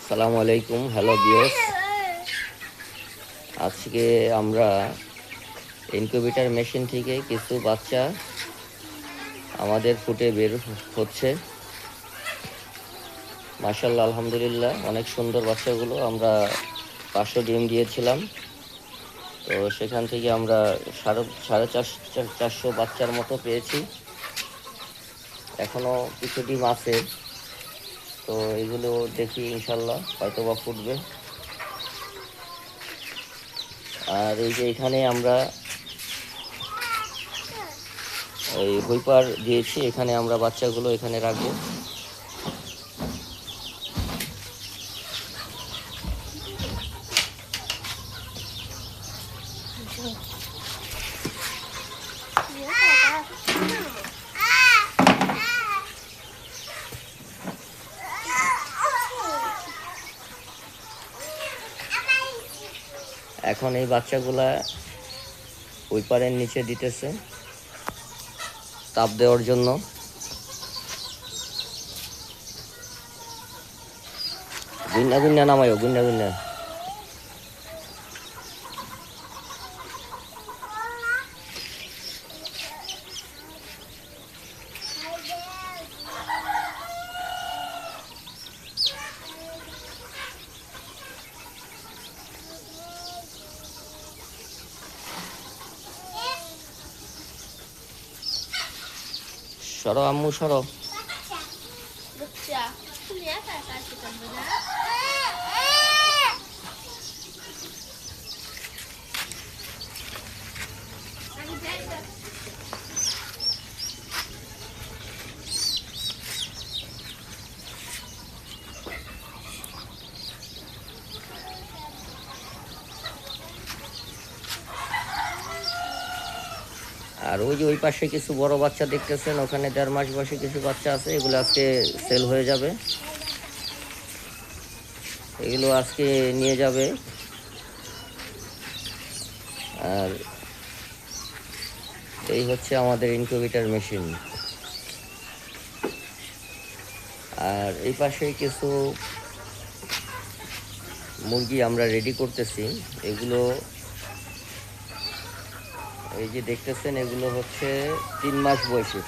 আসসালামু আলাইকুম, hello viewers. আজকে আমরা ইনকিউবেটর মেশিন থেকে কিছু বাচ্চা আমাদের ফুটে বের হচ্ছে। মাশাআল্লাহ, আলহামদুলিল্লাহ, অনেক সুন্দর বাচ্চাগুলো। আমরা 500 ডিম দিয়েছিলাম, তো সেখান থেকে আমরা সাড়ে 400 বাচ্চার মতো পেয়েছি। এখনো কিছু ডিম আছে, তো এগুলো দেখি ইনশাল্লাহ হয়তো বা ফুটবে। আর এই যে এখানে আমরা এই হুইপার দিয়েছি, এখানে আমরা বাচ্চাগুলো এখানে রাখবো। এখন এই বাচ্চাগুলা হুইপারের নিচে দিতেছে তাপ দেওয়ার জন্য। গুন্না গুন্না নামায়ও, গুন্না গুন্না। সরো আম্মু, সরো। আর ওই যে ওই পাশে কিছু বড় বাচ্চা দেখতেছেন, ওখানে 1.5 মাস বয়সী কিছু বাচ্চা আছে। এগুলো আজকে সেল হয়ে যাবে, এগুলো আজকে নিয়ে যাবে। আর এই হচ্ছে আমাদের ইনকিউবেটর মেশিন। আর এই পাশে কিছু মুরগি আমরা রেডি করতেছি। এগুলো এই যে দেখতেছেন, এগুলো হচ্ছে 3 মাস বয়সী।